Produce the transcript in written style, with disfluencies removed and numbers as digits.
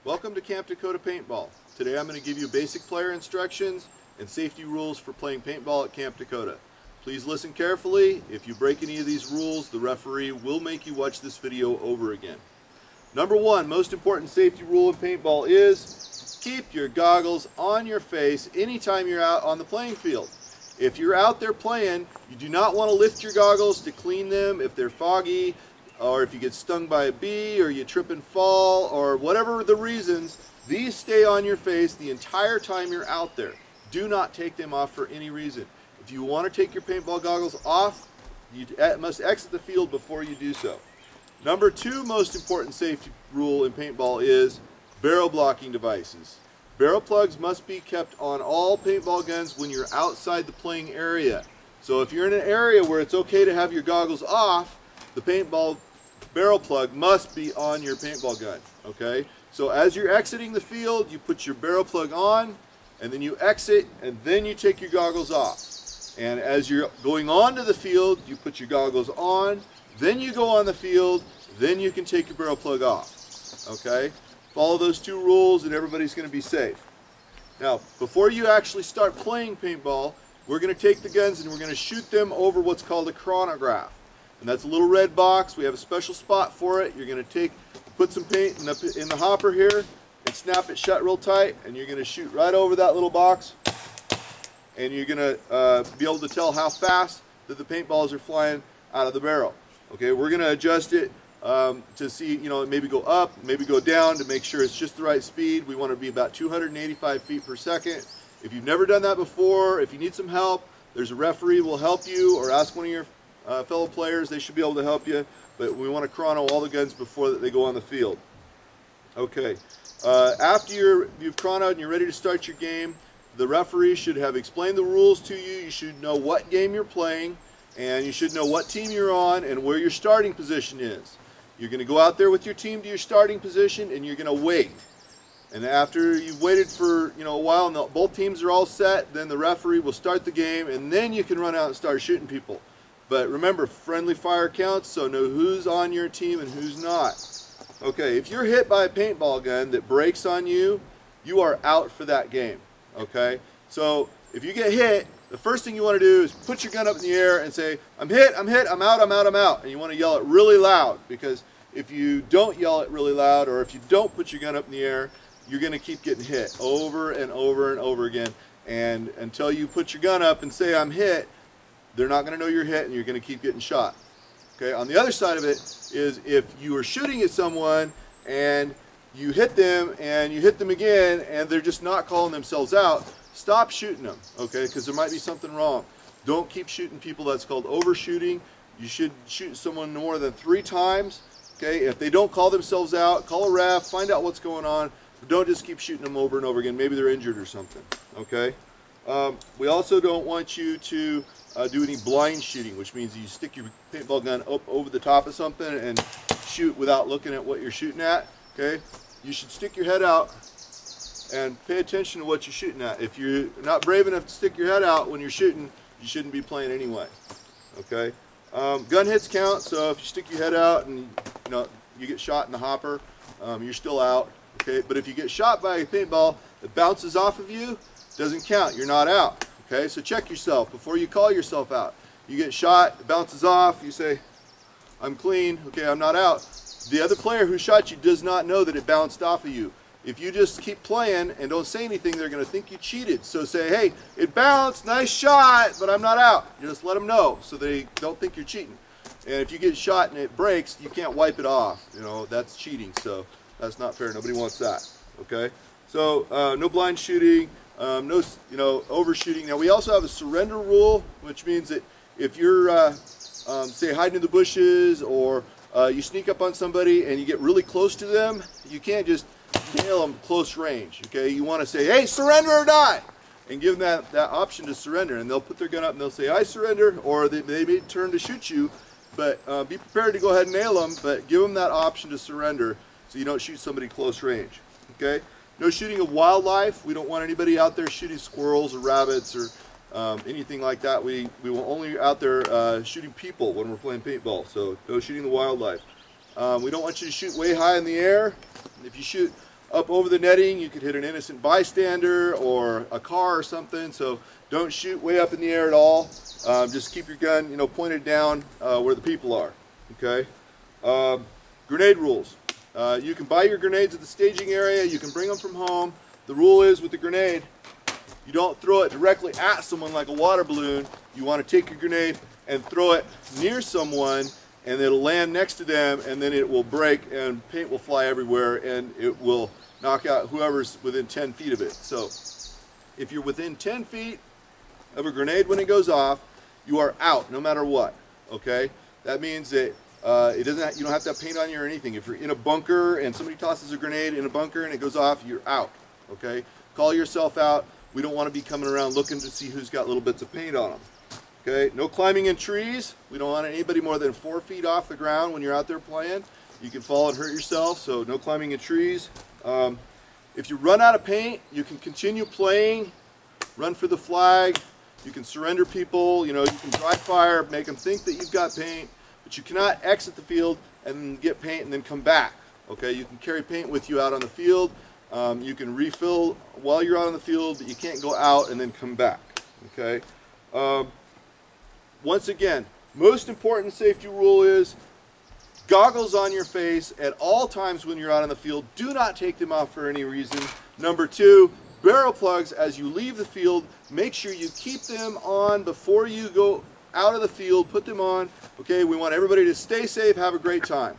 Welcome to Camp Dakota Paintball. Today I'm going to give you basic player instructions and safety rules for playing paintball at Camp Dakota. Please listen carefully. If you break any of these rules, the referee will make you watch this video over again. Number one, most important safety rule in paintball is keep your goggles on your face anytime you're out on the playing field. If you're out there playing, you do not want to lift your goggles to clean them if they're foggy, or if you get stung by a bee, or you trip and fall, or whatever the reasons. These stay on your face the entire time you're out there. Do not take them off for any reason. If you want to take your paintball goggles off, you must exit the field before you do so. Number two most important safety rule in paintball is barrel blocking devices. Barrel plugs must be kept on all paintball guns when you're outside the playing area. So if you're in an area where it's okay to have your goggles off, the paintball barrel plug must be on your paintball gun, okay? So as you're exiting the field, you put your barrel plug on, and then you exit, and then you take your goggles off. And as you're going onto the field, you put your goggles on, then you go on the field, then you can take your barrel plug off, okay? Follow those two rules and everybody's going to be safe. Now, before you actually start playing paintball, we're going to take the guns and we're going to shoot them over what's called a chronograph. And that's a little red box. We have a special spot for it. You're going to put some paint in the hopper here and snap it shut real tight, and you're going to shoot right over that little box, and you're going to be able to tell how fast that the paintballs are flying out of the barrel. Okay, we're going to adjust it to see, maybe go up, maybe go down to make sure it's just the right speed. We want to be about 285 feet per second. If you've never done that before, if you need some help, there's a referee who will help you, or ask one of your fellow players. They should be able to help you, but we want to chrono all the guns before they go on the field. Okay, after you've chronoed and you're ready to start your game, the referee should have explained the rules to you. You should know what game you're playing, and you should know what team you're on and where your starting position is. You're going to go out there with your team to your starting position, and you're going to wait. And after you've waited for a while and both teams are all set, then the referee will start the game, and then you can run out and start shooting people. But remember, friendly fire counts, so know who's on your team and who's not. Okay, if you're hit by a paintball gun that breaks on you, you are out for that game. Okay, so if you get hit, the first thing you want to do is put your gun up in the air and say, I'm hit, I'm hit, I'm out, I'm out, I'm out. And you want to yell it really loud, because if you don't yell it really loud, or if you don't put your gun up in the air, you're going to keep getting hit over and over and over again. And until you put your gun up and say, I'm hit, they're not going to know you're hit, and you're going to keep getting shot. Okay. On the other side of it is, if you are shooting at someone and you hit them and you hit them again and they're just not calling themselves out, stop shooting them, okay, because there might be something wrong. Don't keep shooting people. That's called overshooting. You should shoot someone more than 3 times. Okay. If they don't call themselves out, call a ref, find out what's going on. But don't just keep shooting them over and over again. Maybe they're injured or something. Okay. We also don't want you to do any blind shooting, which means you stick your paintball gun up over the top of something and shoot without looking at what you're shooting at. Okay, you should stick your head out and pay attention to what you're shooting at. If you're not brave enough to stick your head out when you're shooting, you shouldn't be playing anyway. Okay, gun hits count, so if you stick your head out and you get shot in the hopper, you're still out. Okay, but if you get shot by a paintball that bounces off of you, it doesn't count. You're not out. Okay, so check yourself before you call yourself out. You get shot, it bounces off, you say, I'm clean, okay, I'm not out. The other player who shot you does not know that it bounced off of you. If you just keep playing and don't say anything, they're going to think you cheated. So say, hey, it bounced, nice shot, but I'm not out. You just let them know so they don't think you're cheating. And if you get shot and it breaks, you can't wipe it off. That's cheating, so that's not fair. Nobody wants that, okay? So no blind shooting. No, overshooting. Now we also have a surrender rule, which means that if you're, say, hiding in the bushes, or you sneak up on somebody and you get really close to them, you can't just nail them close range. Okay, you want to say, "Hey, surrender or die," and give them that option to surrender, and they'll put their gun up and they'll say, "I surrender," or they may turn to shoot you, but be prepared to go ahead and nail them, but give them that option to surrender so you don't shoot somebody close range. Okay. No shooting of wildlife. We don't want anybody out there shooting squirrels or rabbits or anything like that. We will only out there shooting people when we're playing paintball. So no shooting the wildlife. We don't want you to shoot way high in the air. If you shoot up over the netting, you could hit an innocent bystander or a car or something. So don't shoot way up in the air at all. Just keep your gun, you know, pointed down where the people are. Okay. Grenade rules. You can buy your grenades at the staging area. You can bring them from home. The rule is with the grenade, you don't throw it directly at someone like a water balloon. You want to take your grenade and throw it near someone, and it'll land next to them, and then it will break and paint will fly everywhere, and it will knock out whoever's within 10 feet of it. So if you're within 10 feet of a grenade when it goes off, you are out no matter what. Okay? That means that you don't have to have paint on you or anything. If you're in a bunker and somebody tosses a grenade in a bunker and it goes off, you're out. Okay? Call yourself out. We don't want to be coming around looking to see who's got little bits of paint on them. Okay? No climbing in trees. We don't want anybody more than 4 feet off the ground when you're out there playing. You can fall and hurt yourself, so no climbing in trees. If you run out of paint, you can continue playing, run for the flag. You can surrender people. You know, you can dry fire, make them think that you've got paint, but you cannot exit the field and get paint and then come back. Okay? You can carry paint with you out on the field. You can refill while you're out on the field, but you can't go out and then come back. Okay? Once again, most important safety rule is goggles on your face at all times when you're out on the field. Do not take them off for any reason. Number 2, barrel plugs as you leave the field. Make sure you keep them on before you go out of the field. Put them on. Okay, we want everybody to stay safe, have a great time.